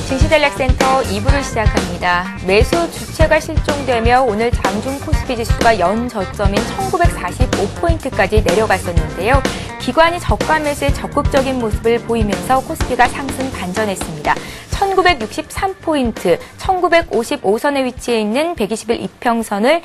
증시전략센터 2부를 시작합니다. 매수 주체가 실종되며 오늘 장중 코스피 지수가 연 저점인 1945포인트까지 내려갔었는데요. 기관이 저가 매수에 적극적인 모습을 보이면서 코스피가 상승 반전했습니다. 1963포인트, 1955선에 위치해 있는 121 이평선을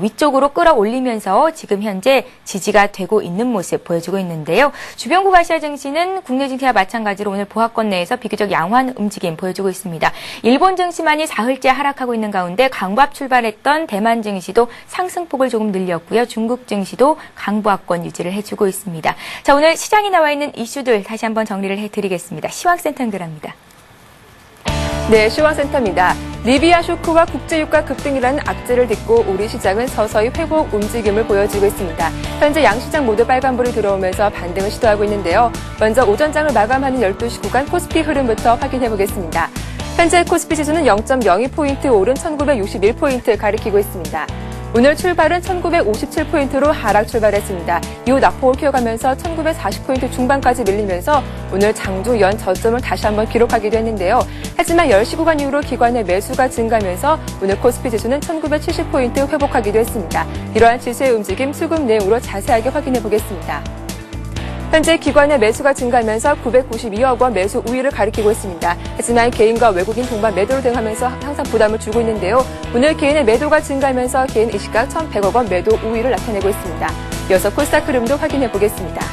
위쪽으로 끌어올리면서 지금 현재 지지가 되고 있는 모습 보여주고 있는데요. 주변국 아시아 증시는 국내 증시와 마찬가지로 오늘 보합권 내에서 비교적 양호한 움직임 보여주고 있습니다. 일본 증시만이 사흘째 하락하고 있는 가운데 강보합 출발했던 대만 증시도 상승폭을 조금 늘렸고요. 중국 증시도 강보합권 유지를 해주고 있습니다. 자, 오늘 시장에 나와 있는 이슈들 다시 한번 정리를 해드리겠습니다. 시황센터 연결합니다. 네, 시황센터입니다. 리비아 쇼크와 국제유가 급등이라는 악재를 딛고 우리 시장은 서서히 회복 움직임을 보여주고 있습니다. 현재 양시장 모두 빨간불이 들어오면서 반등을 시도하고 있는데요. 먼저 오전장을 마감하는 12시 구간 코스피 흐름부터 확인해 보겠습니다. 현재 코스피 지수는 0.02포인트 오른 1961포인트 가리키고 있습니다. 오늘 출발은 1957포인트로 하락 출발했습니다. 이후 낙폭을 키워가면서 1940포인트 중반까지 밀리면서 오늘 장중 연 저점을 다시 한번 기록하기도 했는데요. 하지만 10시 구간 이후로 기관의 매수가 증가하면서 오늘 코스피 지수는 1970포인트 회복하기도 했습니다. 이러한 지수의 움직임 수급 내용으로 자세하게 확인해 보겠습니다. 현재 기관의 매수가 증가하면서 992억 원 매수 우위를 가리키고 있습니다. 하지만 개인과 외국인 동반 매도를 등하면서 항상 부담을 주고 있는데요. 오늘 개인의 매도가 증가하면서 개인 이 시각 1,100억 원 매도 우위를 나타내고 있습니다. 이어서 코스닥 흐름도 확인해 보겠습니다.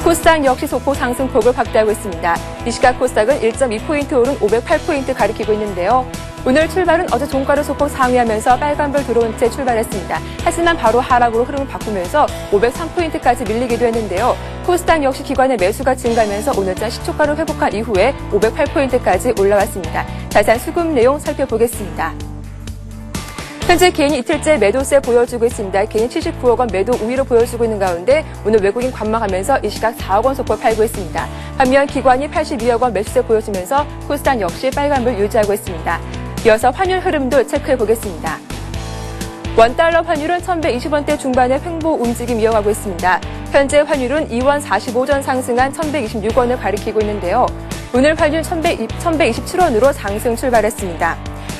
코스닥 역시 소폭 상승폭을 확대하고 있습니다. 이 시각 코스닥은 1.2포인트 오른 508포인트 가리키고 있는데요. 오늘 출발은 어제 종가를 소폭 상회하면서 빨간불 들어온 채 출발했습니다. 하지만 바로 하락으로 흐름을 바꾸면서 503포인트까지 밀리기도 했는데요. 코스닥 역시 기관의 매수가 증가하면서 오늘장 시초가를 회복한 이후에 508포인트까지 올라왔습니다. 자세한 수급 내용 살펴보겠습니다. 현재 개인이 이틀째 매도세 보여주고 있습니다. 개인 79억 원 매도 우위로 보여주고 있는 가운데 오늘 외국인 관망하면서 이 시각 4억 원 소폭 팔고 있습니다. 반면 기관이 82억 원 매수세 보여주면서 코스닥 역시 빨간불 유지하고 있습니다. 이어서 환율 흐름도 체크해 보겠습니다. 원달러 환율은 1120원대 중반의 횡보 움직임 이어가고 있습니다. 현재 환율은 2원 45전 상승한 1126원을 가리키고 있는데요. 오늘 환율 1127원으로 상승 출발했습니다.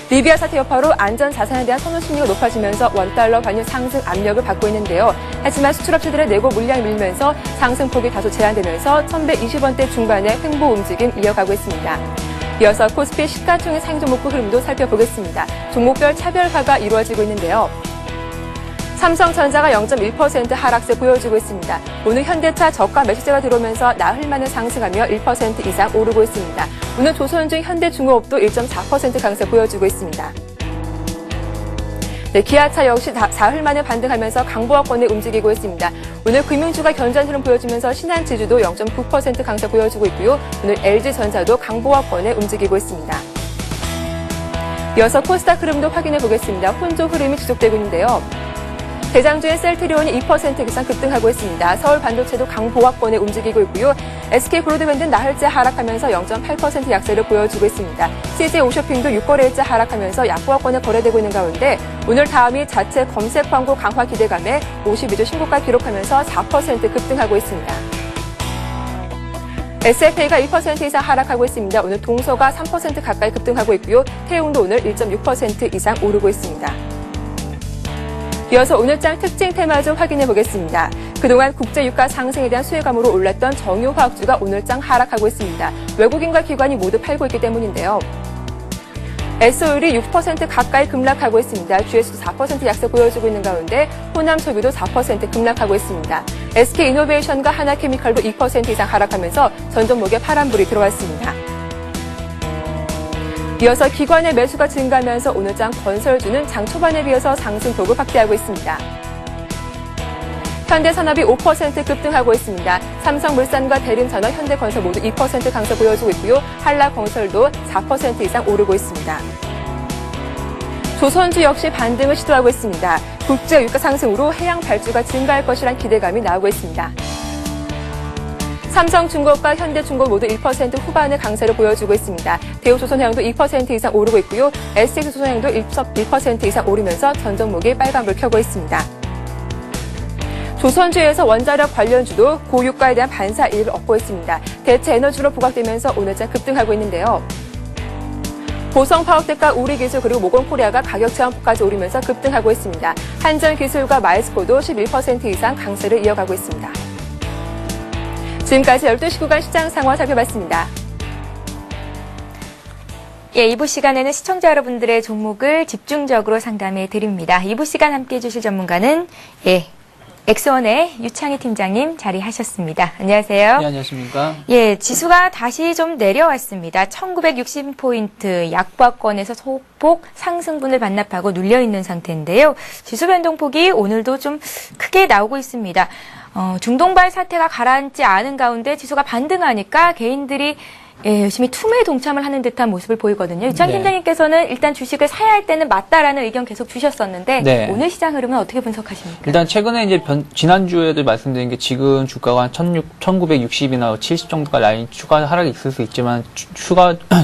리비아 사태 여파로 안전자산에 대한 선호 심리가 높아지면서 원달러 환율 상승 압력을 받고 있는데요. 하지만 수출업체들의 내고 물량이 밀면서 상승폭이 다소 제한되면서 1120원대 중반의 횡보 움직임 이어가고 있습니다. 이어서 코스피 시가총액 상종목구 흐름도 살펴보겠습니다. 종목별 차별화가 이루어지고 있는데요. 삼성전자가 0.1% 하락세 보여주고 있습니다. 오늘 현대차 저가 매수세가 들어오면서 나흘 만에 상승하며 1% 이상 오르고 있습니다. 오늘 조선중 현대중공업도 1.4% 강세 보여주고 있습니다. 네, 기아차 역시 사흘 만에 반등하면서 강보합권에 움직이고 있습니다. 오늘 금융주가 견조한 흐름 보여주면서 신한지주도 0.9% 강세 보여주고 있고요. 오늘 LG전자도 강보합권에 움직이고 있습니다. 이어서 코스닥 흐름도 확인해 보겠습니다. 혼조 흐름이 지속되고 있는데요. 대장주의 셀트리온이 2% 이상 급등하고 있습니다. 서울반도체도 강보합권에 움직이고 있고요. SK브로드밴드는 나흘째 하락하면서 0.8% 약세를 보여주고 있습니다. CJ오쇼핑도 6거래일째 하락하면서 약보합권에 거래되고 있는 가운데 오늘 다음이 자체 검색 광고 강화 기대감에 52주 신고가 기록하면서 4% 급등하고 있습니다. SFA가 1% 이상 하락하고 있습니다. 오늘 동서가 3% 가까이 급등하고 있고요. 태용도 오늘 1.6% 이상 오르고 있습니다. 이어서 오늘장 특징 테마 좀 확인해 보겠습니다. 그동안 국제유가 상승에 대한 수혜감으로 올랐던 정유화학주가 오늘장 하락하고 있습니다. 외국인과 기관이 모두 팔고 있기 때문인데요. S오일이 6% 가까이 급락하고 있습니다. GS도 4% 약세 보여주고 있는 가운데 호남소비도 4% 급락하고 있습니다. SK이노베이션과 하나케미칼도 2% 이상 하락하면서 전 종목에 파란불이 들어왔습니다. 이어서 기관의 매수가 증가하면서 오늘장 건설주는 장 초반에 비해서 상승폭을 확대하고 있습니다. 현대산업이 5% 급등하고 있습니다. 삼성물산과 대림산업, 현대건설 모두 2% 강세 보여주고 있고요. 한라건설도 4% 이상 오르고 있습니다. 조선주 역시 반등을 시도하고 있습니다. 국제유가 상승으로 해양 발주가 증가할 것이란 기대감이 나오고 있습니다. 삼성중공업과 현대중공업 모두 1% 후반의 강세를 보여주고 있습니다. 대우조선해양도 2% 이상 오르고 있고요. SK조선해양도 1% 이상 오르면서 전 종목이 빨간불 켜고 있습니다. 조선주에서 원자력 관련주도 고유가에 대한 반사 이익을 얻고 있습니다. 대체 에너지로 부각되면서 오늘장 급등하고 있는데요. 고성파워텍과 우리기술 그리고 모건코리아가 가격 저항폭까지 오르면서 급등하고 있습니다. 한전기술과 마이스코도 11% 이상 강세를 이어가고 있습니다. 지금까지 12시 구간 시장 상황 살펴봤습니다. 예, 2부 시간에는 시청자 여러분들의 종목을 집중적으로 상담해 드립니다. 2부 시간 함께해 주실 전문가는 엑스원의 유창희 팀장님 자리하셨습니다. 안녕하세요. 네, 안녕하십니까. 예, 지수가 다시 좀 내려왔습니다. 1960포인트 약박권에서 소폭 상승분을 반납하고 눌려있는 상태인데요. 지수 변동폭이 오늘도 좀 크게 나오고 있습니다. 중동발 사태가 가라앉지 않은 가운데 지수가 반등하니까 개인들이 열심히 투매에 동참을 하는 듯한 모습을 보이거든요. 유창희 팀장님께서는 일단 주식을 사야 할 때는 맞다라는 의견 계속 주셨었는데 네. 오늘 시장 흐름은 어떻게 분석하십니까? 일단 최근에 이제 지난주에도 말씀드린 게 지금 주가가 한 1960이나 70 정도가 라인 추가 하락이 있을 수 있지만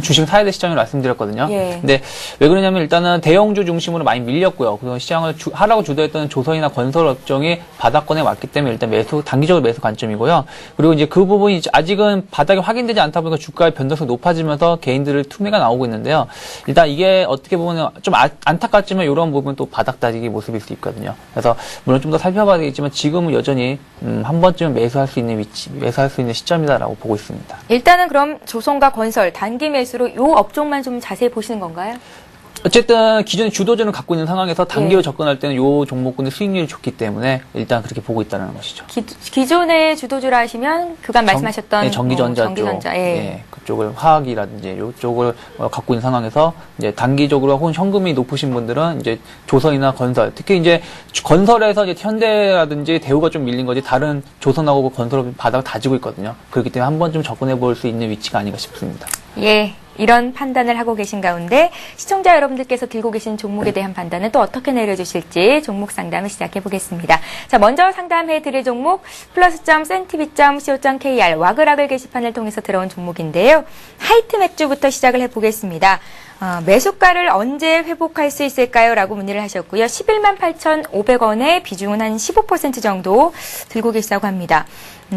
주식 사야 될 시장을 말씀드렸거든요. 예. 근데 왜 그러냐면 일단은 대형주 중심으로 많이 밀렸고요. 그래서 시장을 하락을 주도했던 조선이나 건설 업종이 바닥권에 왔기 때문에 일단 단기적으로 매수 관점이고요. 그리고 이제 그 부분이 아직은 바닥이 확인되지 않다 보니까 주가의 변동성이 높아지면서 개인들의 투매가 나오고 있는데요. 일단 이게 어떻게 보면 좀 안타깝지만 이런 부분 또 바닥 다지기 모습일 수 있거든요. 그래서 물론 좀 더 살펴봐야 되겠지만 지금은 여전히 한 번쯤은 매수할 수 있는 시점이다라고 보고 있습니다. 일단은 그럼 조선과 건설 단기 매수로 이 업종만 좀 자세히 보시는 건가요? 어쨌든 기존의 주도주는 갖고 있는 상황에서 단기로 접근할 때는 이 종목군의 수익률이 좋기 때문에 일단 그렇게 보고 있다는 것이죠. 기존의 주도주라 하시면 그간 말씀하셨던 전기전자 전기전자, 쪽, 그쪽을 화학이라든지 이쪽을 갖고 있는 상황에서 이제 단기적으로 혹은 현금이 높으신 분들은 이제 조선이나 건설, 특히 이제 건설에서 이제 현대라든지 대우가 좀 밀린 거지 다른 조선하고 건설업이 바닥을 다지고 있거든요. 그렇기 때문에 한 번쯤 접근해 볼 수 있는 위치가 아닌가 싶습니다. 예. 이런 판단을 하고 계신 가운데 시청자 여러분들께서 들고 계신 종목에 대한 판단은 또 어떻게 내려주실지 종목 상담을 시작해 보겠습니다. 자, 먼저 상담해 드릴 종목 plus.cntv.co.kr 와그락을 게시판을 통해서 들어온 종목인데요. 하이트 맥주부터 시작을 해보겠습니다. 매수가를 언제 회복할 수 있을까요? 라고 문의를 하셨고요. 11만 8,500원에 비중은 한 15% 정도 들고 계시다고 합니다.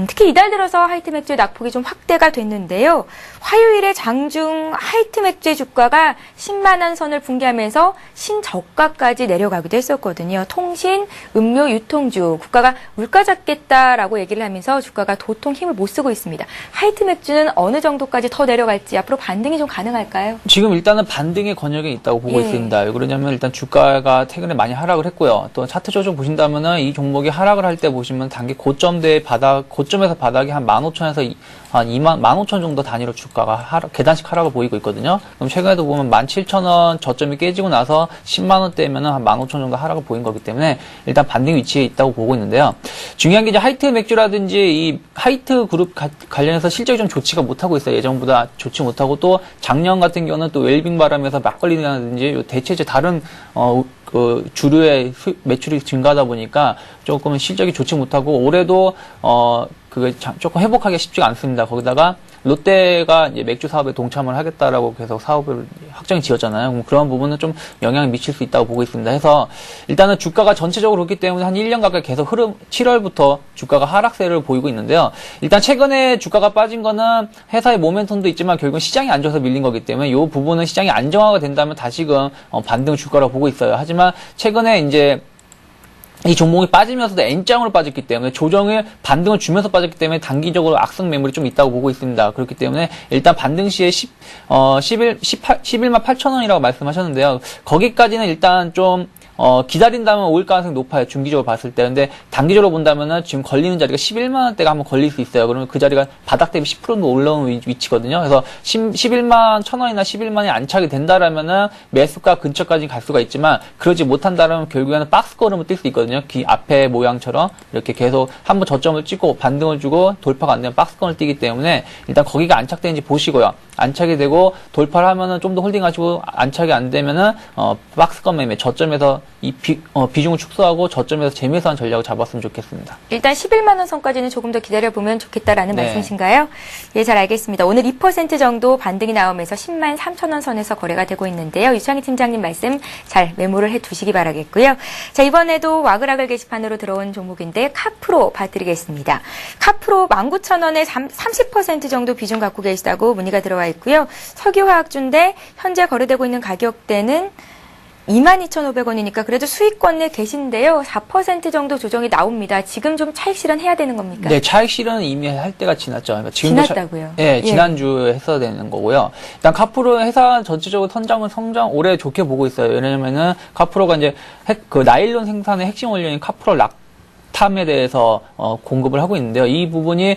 특히 이달 들어서 하이트 맥주의 낙폭이 좀 확대가 됐는데요. 화요일에 장중 하이트 맥주의 주가가 10만 원 선을 붕괴하면서 신저가까지 내려가기도 했었거든요. 통신, 음료, 유통주, 국가가 물가 잡겠다라고 얘기를 하면서 주가가 도통 힘을 못 쓰고 있습니다. 하이트 맥주는 어느 정도까지 더 내려갈지 앞으로 반등이 좀 가능할까요? 지금 일단은 반등의 권역에 있다고 보고 있습니다. 왜 그러냐면 일단 주가가 최근에 많이 하락을 했고요. 또 차트 조정 보신다면은 이 종목이 하락을 할 때 보시면 단기 고점대의 고점에서 바닥이 한 15,000에서 한 15,000 정도 단위로 주가가 계단식 하락을 보이고 있거든요. 그럼 최근에도 보면 17,000원 저점이 깨지고 나서 10만 원대면은 한 15,000 정도 하락을 보인 거기 때문에 일단 반등 위치에 있다고 보고 있는데요. 중요한 게 이제 하이트 맥주라든지 이 하이트 그룹 관련해서 실적이 좀 좋지가 못하고 있어요. 예전보다 좋지 못하고 또 작년 같은 경우는 또 웰빙 바람에서 막걸리라든지 대체제 다른 그 주류의 매출이 증가하다 보니까 조금 실적이 좋지 못하고 올해도 그게 조금 회복하기가 쉽지가 않습니다. 거기다가 롯데가 이제 맥주 사업에 동참을 하겠다라고 계속 사업을 확정이 지었잖아요. 그럼 그런 부분은 좀 영향을 미칠 수 있다고 보고 있습니다. 해서 일단은 주가가 전체적으로 그렇기 때문에 한 1년 가까이 계속 7월부터 주가가 하락세를 보이고 있는데요. 일단 최근에 주가가 빠진 거는 회사의 모멘텀도 있지만 결국은 시장이 안 좋아서 밀린 거기 때문에 이 부분은 시장이 안정화가 된다면 다시금 반등 주가라고 보고 있어요. 하지만 최근에 이제 이 종목이 빠지면서도 N장으로 빠졌기 때문에 조정을 반등을 주면서 빠졌기 때문에 단기적으로 악성 매물이 좀 있다고 보고 있습니다. 그렇기 때문에 일단 반등 시에 11만 8천원이라고 말씀하셨는데요. 거기까지는 일단 좀 기다린다면 올 가능성이 높아요. 중기적으로 봤을 때. 근데 단기적으로 본다면은 지금 걸리는 자리가 11만 원대가 한번 걸릴 수 있어요. 그러면 그 자리가 바닥 대비 10% 정도 올라오는 위치거든요. 그래서 11만 1,000원이나 11만이 안착이 된다라면은 매수가 근처까지 갈 수가 있지만 그러지 못한다라면 결국에는 박스 걸음을 뛸 수 있거든요. 앞에 모양처럼 이렇게 계속 한번 저점을 찍고 반등을 주고 돌파가 안 되면 박스 걸음을 뛰기 때문에 일단 거기가 안착되는지 보시고요. 안착이 되고 돌파를 하면은 좀 더 홀딩하시고 안착이 안 되면은 박스권 매매 저점에서 이 비중을 축소하고 저점에서 재매수한 전략을 잡았으면 좋겠습니다. 일단 11만 원 선까지는 조금 더 기다려보면 좋겠다라는 네. 말씀이신가요? 예, 잘 알겠습니다. 오늘 2% 정도 반등이 나오면서 10만 3천 원 선에서 거래가 되고 있는데요. 유창희 팀장님 말씀 잘 메모를 해두시기 바라겠고요. 자, 이번에도 와그락을 게시판으로 들어온 종목인데 카프로 봐드리겠습니다. 카프로 19,000원에 30% 정도 비중 갖고 계시다고 문의가 들어와 들어와 있고요. 석유화학주인데 현재 거래되고 있는 가격대는 22,500원이니까 그래도 수익권 내 계신데요. 4% 정도 조정이 나옵니다. 지금 좀 차익 실현해야 되는 겁니까? 네, 차익 실현은 이미 할 때가 지났죠. 그러니까 지났다고요? 네, 예. 지난주에 했어야 되는 거고요. 일단 카프로 회사 전체적으로 성장 올해 좋게 보고 있어요. 왜냐면은 카프로가 이제 그 나일론 생산의 핵심 원료인 카프로 락탐에 대해서 공급을 하고 있는데요. 이 부분이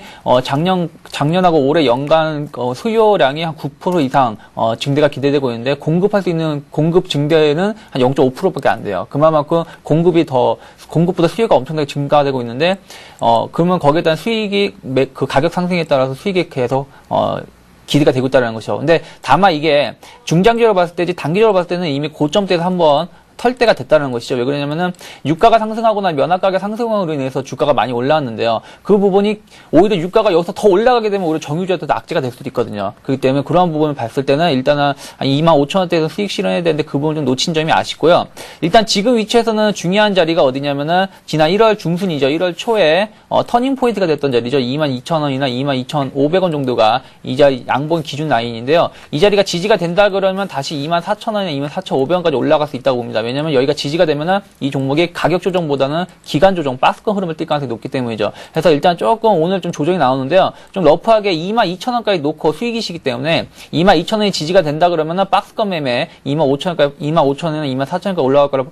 작년하고 올해 연간 수요량이 한 9% 이상 증대가 기대되고 있는데 공급할 수 있는 공급 증대는 한 0.5%밖에 안 돼요. 그만큼 공급보다 수요가 엄청나게 증가되고 있는데 그러면 거기에 따른 수익이 그 가격 상승에 따라서 수익이 계속 기대가 되고 있다는 것이죠. 근데 다만 이게 중장기적으로 봤을 때지 단기적으로 봤을 때는 이미 고점대에서 한번 털 때가 됐다는 것이죠. 왜 그러냐면은 유가가 상승하거나 면화가격 상승으로 인해서 주가가 많이 올라왔는데요. 그 부분이 오히려 유가가 여기서 더 올라가게 되면 오히려 정유주한테 악재가 될 수도 있거든요. 그렇기 때문에 그러한 부분을 봤을 때는 일단은 한 25,000원대에서 수익 실현해야 되는데 그 부분 좀 놓친 점이 아쉽고요. 일단 지금 위치에서는 중요한 자리가 어디냐면은 지난 1월 중순이죠. 1월 초에 터닝 포인트가 됐던 자리죠. 22,000원이나 22,500원 정도가 이 자리 양봉 기준 라인인데요. 이 자리가 지지가 된다 그러면 다시 24,000원이나 24,500원까지 올라갈 수 있다고 봅니다. 왜냐면 여기가 지지가 되면은 이 종목이 가격 조정보다는 기간 조정, 박스권 흐름을 띌 가능성이 높기 때문이죠. 그래서 일단 조금 오늘 좀 조정이 나오는데요. 좀 러프하게 22,000원까지 놓고 수익이시기 때문에 22,000원이 지지가 된다 그러면은 박스권 매매 25,000원까지, 25,000원이나 24,000원까지 올라갈 거라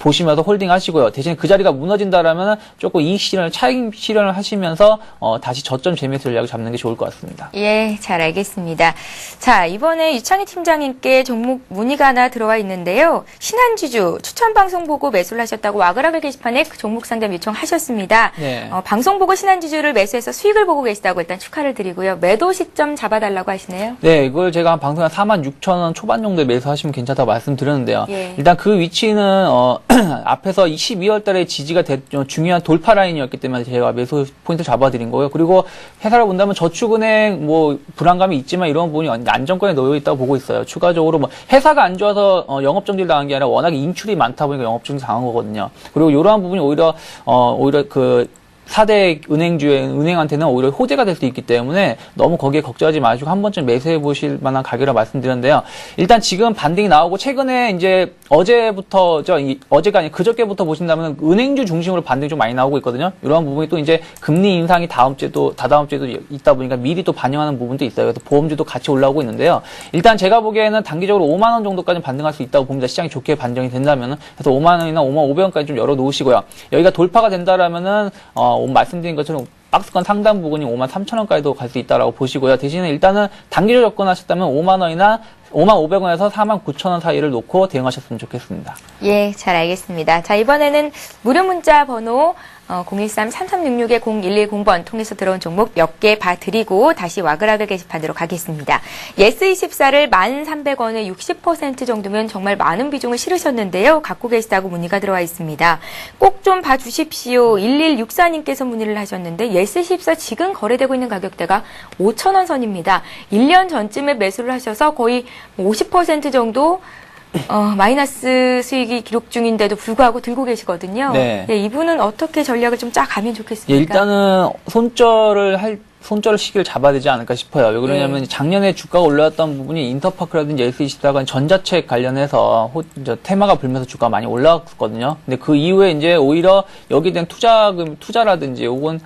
보시면서 홀딩 하시고요. 대신 그 자리가 무너진다라면 조금 이익 실현을, 차익 실현을 하시면서 다시 저점 재매수 전략을 잡는 게 좋을 것 같습니다. 예, 잘 알겠습니다. 자, 이번에 유창희 팀장님께 종목 문의가 하나 들어와 있는데요. 신한지주 추천 방송 보고 매수를 하셨다고 와그라글 게시판에 그 종목 상담 요청하셨습니다. 네. 방송 보고 신한지주를 매수해서 수익을 보고 계시다고 일단 축하를 드리고요. 매도 시점 잡아달라고 하시네요. 네, 이걸 제가 한 방송에 46,000원 초반 정도에 매수하시면 괜찮다고 말씀드렸는데요. 예. 일단 그 위치는 앞에서 12월 달에 지지가 중요한 돌파 라인이었기 때문에 제가 매수 포인트 잡아드린 거예요. 그리고 회사를 본다면 저축은행 불안감이 있지만 이런 부분이 안정권에 놓여 있다고 보고 있어요. 추가적으로 회사가 안 좋아서 영업정지를 당한 게 아니라 워낙에 인출이 많다 보니까 영업정지 당한 거거든요. 그리고 이러한 부분이 오히려 그 4대 은행한테는 오히려 호재가 될 수 있기 때문에 너무 거기에 걱정하지 마시고 한 번쯤 매수해 보실 만한 가격이라 말씀드렸는데요. 일단 지금 반등이 나오고 최근에 이제 어제가 아니 그저께부터 보신다면 은행주 중심으로 반등이 좀 많이 나오고 있거든요. 이런 부분이 또 이제 금리 인상이 다다음 주에도 있다 보니까 미리 또 반영하는 부분도 있어요. 그래서 보험주도 같이 올라오고 있는데요. 일단 제가 보기에는 단기적으로 5만 원 정도까지 반등할 수 있다고 봅니다. 시장이 좋게 반영이 된다면은. 그래서 5만 원이나 5만 500원까지 좀 열어 놓으시고요. 여기가 돌파가 된다라면은 말씀드린 것처럼 박스권 상단 부분이 53,000원까지도 갈 수 있다라고 보시고요. 대신에 일단은 단기적으로 접근하셨다면 5만 원이나 5만 500원에서 4만 9천원 사이를 놓고 대응하셨으면 좋겠습니다. 예, 잘 알겠습니다. 자, 이번에는 무료 문자 번호 013-3366-0110번 통해서 들어온 종목 몇 개 봐드리고 다시 와그라글 게시판으로 가겠습니다. 예스24를 1,300원에 60% 정도면 정말 많은 비중을 실으셨는데요. 갖고 계시다고 문의가 들어와 있습니다. 꼭 좀 봐주십시오. 1164님께서 문의를 하셨는데 예스24 지금 거래되고 있는 가격대가 5,000원 선입니다. 1년 전쯤에 매수를 하셔서 거의 50% 정도 마이너스 수익이 기록 중인데도 불구하고 들고 계시거든요. 네. 예, 이분은 어떻게 전략을 좀 짜 가면 좋겠습니까? 예, 일단은 손절 시기를 잡아야 되지 않을까 싶어요. 왜 그러냐면 작년에 주가가 올라왔던 부분이 인터파크라든지 S24가 전자책 관련해서 테마가 불면서 주가가 많이 올라왔거든요. 근데 그 이후에 이제 오히려 여기에 대한 투자라든지 혹은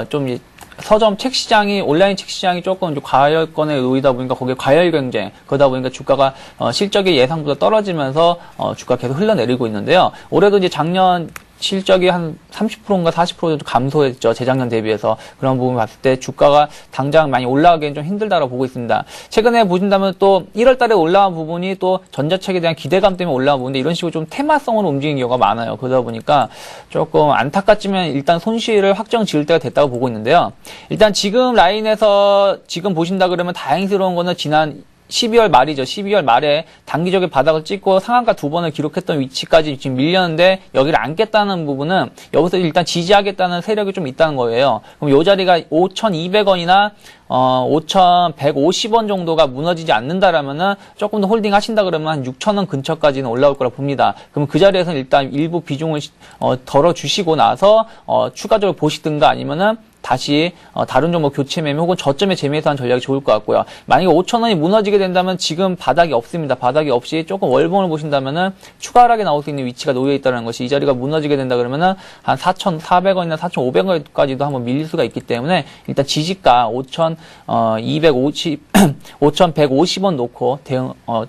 좀 서점 책 시장이, 온라인 책 시장이 조금 좀 과열권에 놓이다 보니까 거기에 과열 경쟁, 그러다 보니까 주가가 실적이 예상보다 떨어지면서 주가가 계속 흘러내리고 있는데요. 올해도 이제 작년 실적이 한 30%인가 40% 정도 감소했죠. 재작년 대비해서. 그런 부분 봤을 때 주가가 당장 많이 올라가기엔 좀 힘들다라고 보고 있습니다. 최근에 보신다면 또 1월 달에 올라온 부분이 또 전자책에 대한 기대감 때문에 올라온 부분인데 이런 식으로 좀 테마성으로 움직이는 경우가 많아요. 그러다 보니까 조금 안타깝지만 일단 손실을 확정 지을 때가 됐다고 보고 있는데요. 일단 지금 라인에서 지금 보신다 그러면 다행스러운 거는 지난 12월 말이죠. 12월 말에 단기적인 바닥을 찍고 상한가 2번을 기록했던 위치까지 지금 밀렸는데 여기를 안 깼다는 부분은 여기서 일단 지지하겠다는 세력이 좀 있다는 거예요. 그럼 이 자리가 5,200원이나 5,150원 정도가 무너지지 않는다라면은 조금 더 홀딩 하신다 그러면 한 6,000원 근처까지는 올라올 거라 봅니다. 그럼 그 자리에서는 일단 일부 비중을 덜어 주시고 나서 추가적으로 보시든가 아니면은 다시 다른 종목 교체 매매 혹은 저점에 재매수 하는 전략이 좋을 것 같고요. 만약에 5,000원이 무너지게 된다면 지금 바닥이 없습니다. 바닥이 없이 조금 월봉을 보신다면은 추가 하락에 나올 수 있는 위치가 놓여 있다는 것이, 이 자리가 무너지게 된다 그러면은 한 4,400원이나 4,500원까지도 한번 밀릴 수가 있기 때문에 일단 지지가 5,150원 놓고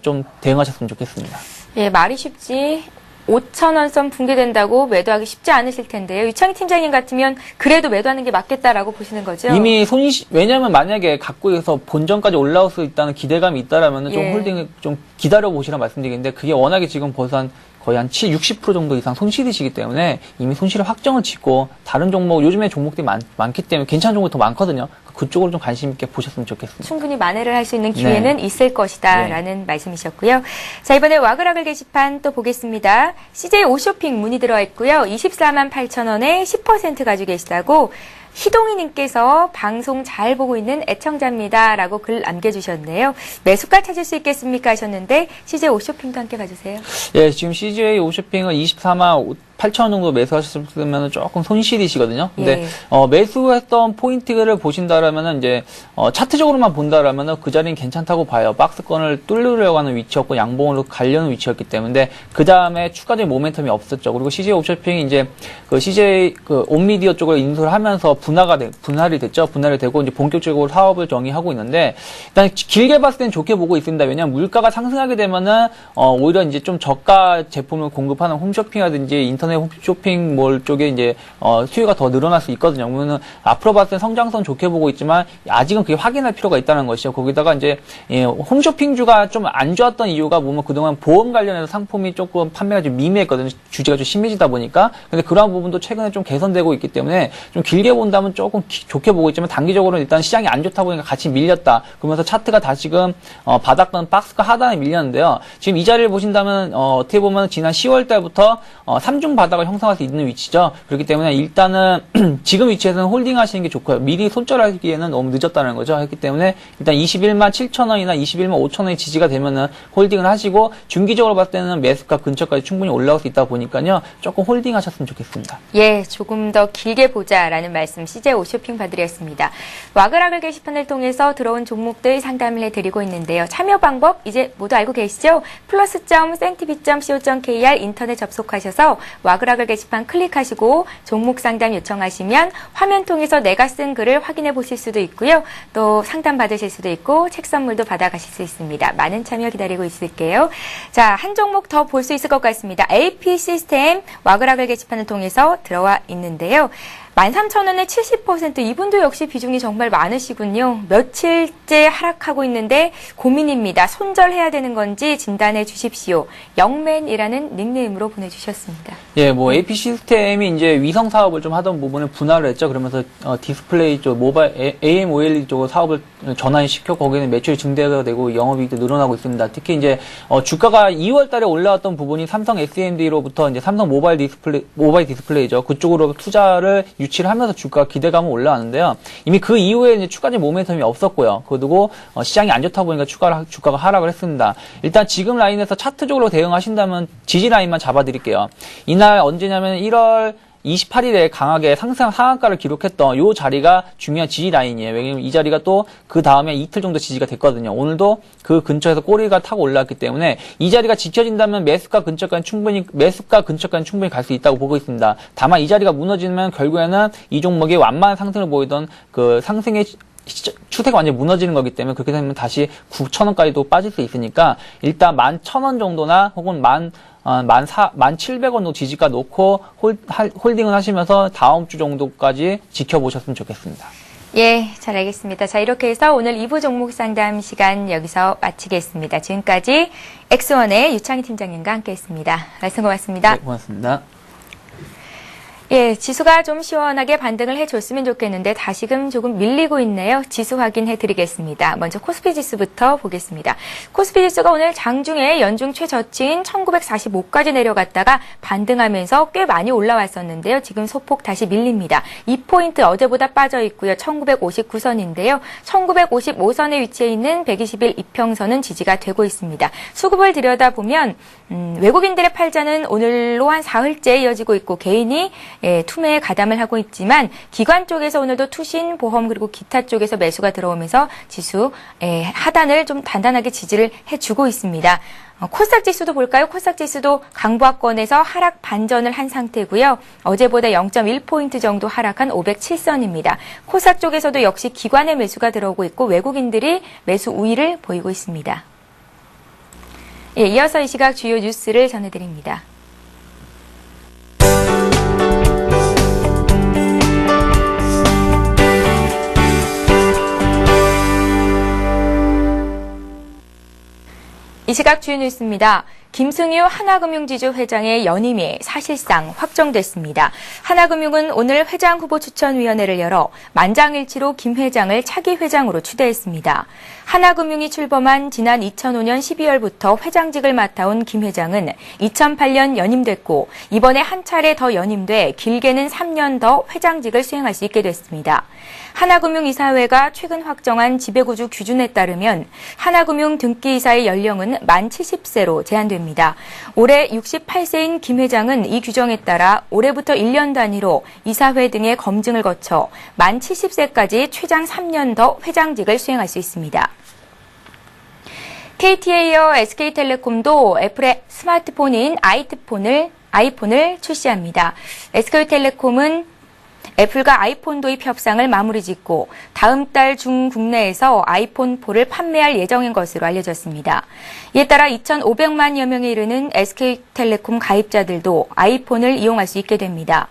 좀 대응하셨으면 좋겠습니다. 예, 말이 쉽지 5,000원 선 붕괴된다고 매도하기 쉽지 않으실 텐데요. 유창희 팀장님 같으면 그래도 매도하는 게 맞겠다라고 보시는 거죠? 이미 왜냐면 만약에 갖고 있어서 본전까지 올라올 수 있다는 기대감이 있다라면 좀 예. 홀딩을 좀 기다려 보시라 말씀드리겠는데, 그게 워낙에 지금 벌써 거의 한 60% 정도 이상 손실이시기 때문에 이미 손실을 확정을 짓고 다른 종목, 요즘에 종목들이 많기 때문에 괜찮은 종목이 더 많거든요. 그쪽으로 좀 관심 있게 보셨으면 좋겠습니다. 충분히 만회를 할 수 있는 기회는 있을 것이다 라는 말씀이셨고요. 자, 이번에 와그라글 게시판 또 보겠습니다. CJ 오쇼핑 문의 들어와 있고요. 24만 8,000원에 10% 가지고 계시다고 희동이님께서 방송 잘 보고 있는 애청자입니다 라고 글 남겨주셨네요. 매수가 찾을 수 있겠습니까 하셨는데 CJ 오쇼핑도 함께 봐주세요. 예, 지금 CJ 오쇼핑은 24만 8,000원 정도 매수하셨으면 조금 손실이시거든요. 근데 예. 매수했던 포인트를 보신다라면은 이제 차트적으로만 본다라면은 그 자리는 괜찮다고 봐요. 박스권을 뚫으려고 하는 위치였고 양봉으로 가려는 위치였기 때문에 그 다음에 추가적인 모멘텀이 없었죠. 그리고 CJ 옵쇼핑이 이제 그 CJ 온미디어 쪽으로 인수를 하면서 분할이 됐죠. 분할이 되고 이제 본격적으로 사업을 정의하고 있는데, 일단 길게 봤을 땐 좋게 보고 있습니다. 왜냐하면 물가가 상승하게 되면은 오히려 이제 좀 저가 제품을 공급하는 홈쇼핑이라든지 인터넷 쇼핑몰 쪽에 이제 수요가 더 늘어날 수 있거든요. 그러면 앞으로 봤을 때 성장성 좋게 보고 있지만 아직은 그게 확인할 필요가 있다는 것이죠. 거기다가 이제 홈쇼핑주가 좀 안 좋았던 이유가 보면 그동안 보험 관련해서 상품이 조금 판매가 좀 미미했거든요. 주제가 좀 심해지다 보니까. 근데 그러한 부분도 최근에 좀 개선되고 있기 때문에 좀 길게 본다면 조금 좋게 보고 있지만, 단기적으로는 일단 시장이 안 좋다 보니까 같이 밀렸다. 그러면서 차트가 다시금 바닥권 박스가 하단에 밀렸는데요. 지금 이 자리를 보신다면 어떻게 보면 지난 10월 달부터 3중 바닥을 형성할 수 있는 위치죠. 그렇기 때문에 일단은 지금 위치에서는 홀딩 하시는 게 좋고요. 미리 손절하기에는 너무 늦었다는 거죠. 했기 때문에 일단 21만 7천원이나 21만 5천원의 지지가 되면은 홀딩을 하시고, 중기적으로 봤을 때는 매수가 근처까지 충분히 올라올 수 있다 보니까요. 조금 홀딩 하셨으면 좋겠습니다. 예, 조금 더 길게 보자라는 말씀 CJ 오쇼핑 봐드렸습니다. 와그라글 게시판을 통해서 들어온 종목들 상담을 해드리고 있는데요. 참여 방법 이제 모두 알고 계시죠? plus.cntv.co.kr 인터넷 접속하셔서 와그라글 게시판 클릭하시고 종목 상담 요청하시면 화면 통해서 내가 쓴 글을 확인해 보실 수도 있고요. 또 상담 받으실 수도 있고 책 선물도 받아가실 수 있습니다. 많은 참여 기다리고 있을게요. 자, 한 종목 더 볼 수 있을 것 같습니다. AP 시스템 와그라글 게시판을 통해서 들어와 있는데요. 13,000원에 70%, 이분도 역시 비중이 정말 많으시군요. 며칠째 하락하고 있는데 고민입니다. 손절해야 되는 건지 진단해 주십시오. 영맨이라는 닉네임으로 보내주셨습니다. 예, AP 시스템이 이제 위성 사업을 좀 하던 부분을 분할을 했죠. 그러면서 디스플레이 쪽, 모바일, AMOLED 쪽으로 사업을 전환시켜 거기는 매출이 증대가 되고 영업이익도 늘어나고 있습니다. 특히 이제 주가가 2월 달에 올라왔던 부분이 삼성 SMD로부터 이제 삼성 모바일 디스플레이죠. 그쪽으로 투자를 유치를 하면서 주가 기대감은 올라왔는데요. 이미 그 이후에 이제 추가적인 모멘텀이 없었고요. 그리고 시장이 안 좋다 보니까 주가가 하락을 했습니다. 일단 지금 라인에서 차트적으로 대응하신다면 지지 라인만 잡아드릴게요. 이날 언제냐면 1월 28일에 강하게 상한가를 기록했던 이 자리가 중요한 지지 라인이에요. 왜냐면 이 자리가 또 그 다음에 이틀 정도 지지가 됐거든요. 오늘도 그 근처에서 꼬리가 타고 올라왔기 때문에 이 자리가 지켜진다면 매수가 근처까지 충분히 갈 수 있다고 보고 있습니다. 다만 이 자리가 무너지면 결국에는 이 종목이 완만한 상승을 보이던 그 상승의 추세가 완전히 무너지는 거기 때문에, 그렇게 되면 다시 9,000원까지도 빠질 수 있으니까 일단 11,000원 정도나 혹은 1,700원 정도 지지가 놓고 홀딩을 하시면서 다음 주 정도까지 지켜보셨으면 좋겠습니다. 예, 잘 알겠습니다. 자, 이렇게 해서 오늘 2부 종목 상담 시간 여기서 마치겠습니다. 지금까지 엑스원의 유창희 팀장님과 함께했습니다. 말씀 고맙습니다. 네, 고맙습니다. 예, 지수가 좀 시원하게 반등을 해줬으면 좋겠는데 다시금 조금 밀리고 있네요. 지수 확인해 드리겠습니다. 먼저 코스피 지수부터 보겠습니다. 코스피 지수가 오늘 장중에 연중 최저치인 1945까지 내려갔다가 반등하면서 꽤 많이 올라왔었는데요. 지금 소폭 다시 밀립니다. 2포인트 어제보다 빠져 있고요. 1959선인데요. 1955선에 위치해 있는 121 이평선은 지지가 되고 있습니다. 수급을 들여다보면 외국인들의 팔자는 오늘로 한 사흘째 이어지고 있고 개인이 투매에 가담을 하고 있지만 기관 쪽에서 오늘도 투신, 보험 그리고 기타 쪽에서 매수가 들어오면서 지수 하단을 좀 단단하게 지지를 해주고 있습니다. 코스닥 지수도 볼까요? 코스닥 지수도 강보합권에서 하락 반전을 한 상태고요. 어제보다 0.1포인트 정도 하락한 507선입니다. 코스닥 쪽에서도 역시 기관의 매수가 들어오고 있고 외국인들이 매수 우위를 보이고 있습니다. 이어서 이 시각 주요 뉴스를 전해드립니다. 이 시각 주요 뉴스입니다. 김승유 하나금융지주 회장의 연임이 사실상 확정됐습니다. 하나금융은 오늘 회장 후보 추천위원회를 열어 만장일치로 김 회장을 차기 회장으로 추대했습니다. 하나금융이 출범한 지난 2005년 12월부터 회장직을 맡아온 김 회장은 2008년 연임됐고 이번에 한 차례 더 연임돼 길게는 3년 더 회장직을 수행할 수 있게 됐습니다. 하나금융이사회가 최근 확정한 지배구조 규준에 따르면 하나금융 등기이사의 연령은 만 70세로 제한됩니다. 올해 68세인 김 회장은 이 규정에 따라 올해부터 1년 단위로 이사회 등의 검증을 거쳐 만 70세까지 최장 3년 더 회장직을 수행할 수 있습니다. KT에 이어 SK텔레콤도 애플의 스마트폰인 아이폰을 출시합니다. SK텔레콤은 애플과 아이폰 도입 협상을 마무리 짓고 다음 달 중 국내에서 아이폰4를 판매할 예정인 것으로 알려졌습니다. 이에 따라 2,500만여 명에 이르는 SK텔레콤 가입자들도 아이폰을 이용할 수 있게 됩니다.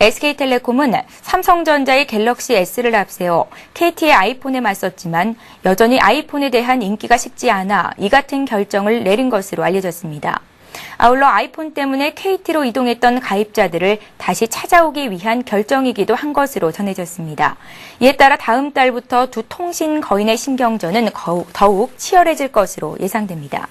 SK텔레콤은 삼성전자의 갤럭시 S를 앞세워 KT의 아이폰에 맞섰지만 여전히 아이폰에 대한 인기가 식지 않아 이 같은 결정을 내린 것으로 알려졌습니다. 아울러 아이폰 때문에 KT로 이동했던 가입자들을 다시 찾아오기 위한 결정이기도 한 것으로 전해졌습니다. 이에 따라 다음 달부터 두 통신 거인의 신경전은 더욱 치열해질 것으로 예상됩니다.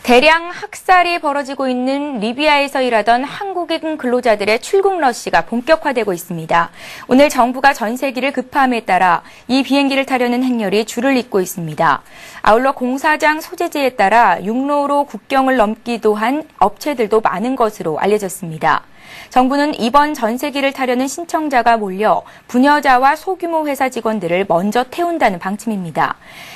대량 학살이 벌어지고 있는 리비아에서 일하던 한국인 근로자들의 출국 러시가 본격화되고 있습니다. 오늘 정부가 전세기를 급파함에 따라 이 비행기를 타려는 행렬이 줄을 잇고 있습니다. 아울러 공사장 소재지에 따라 육로로 국경을 넘기도 한 업체들도 많은 것으로 알려졌습니다. 정부는 이번 전세기를 타려는 신청자가 몰려 분여자와 소규모 회사 직원들을 먼저 태운다는 방침입니다.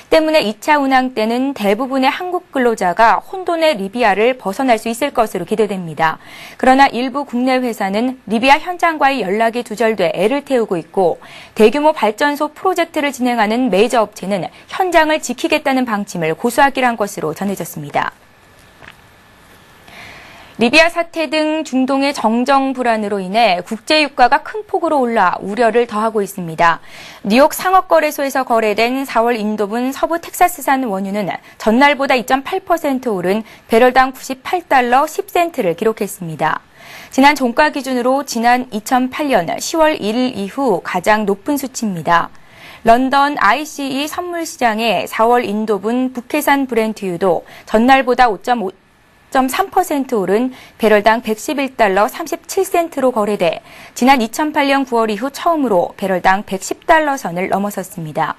때문에 2차 운항 때는 대부분의 한국 근로자가 혼돈의 리비아를 벗어날 수 있을 것으로 기대됩니다. 그러나 일부 국내 회사는 리비아 현장과의 연락이 두절돼 애를 태우고 있고 대규모 발전소 프로젝트를 진행하는 메이저 업체는 현장을 지키겠다는 방침을 고수하기로 한 것으로 전해졌습니다. 리비아 사태 등 중동의 정정 불안으로 인해 국제 유가가 큰 폭으로 올라 우려를 더하고 있습니다. 뉴욕 상업거래소에서 거래된 4월 인도분 서부 텍사스산 원유는 전날보다 2.8% 오른 배럴당 98달러 10센트를 기록했습니다. 지난 종가 기준으로 지난 2008년 10월 1일 이후 가장 높은 수치입니다. 런던 ICE 선물시장의 4월 인도분 북해산 브렌트유도 전날보다 5.3% 오른 배럴당 111달러 37센트로 거래돼 지난 2008년 9월 이후 처음으로 배럴당 110달러 선을 넘어섰습니다.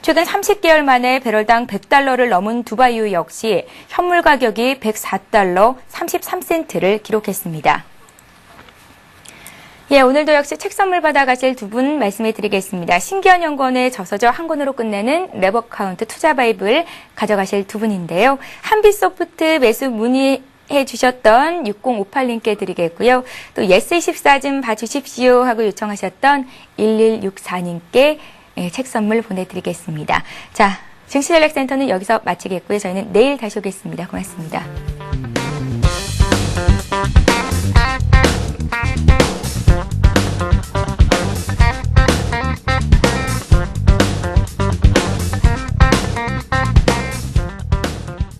최근 30개월 만에 배럴당 100달러를 넘은 두바이유 역시 현물 가격이 104달러 33센트를 기록했습니다. 오늘도 역시 책 선물 받아가실 두 분 말씀해 드리겠습니다. 신기한 연구원의 저서죠. 한 권으로 끝내는 레버카운트 투자 바이블 가져가실 두 분인데요. 한빛소프트 매수 문의해 주셨던 6058님께 드리겠고요. 또 예스24 좀 봐주십시오 하고 요청하셨던 1164님께 책 선물 보내드리겠습니다. 자, 증시전략센터는 여기서 마치겠고요. 저희는 내일 다시 오겠습니다. 고맙습니다.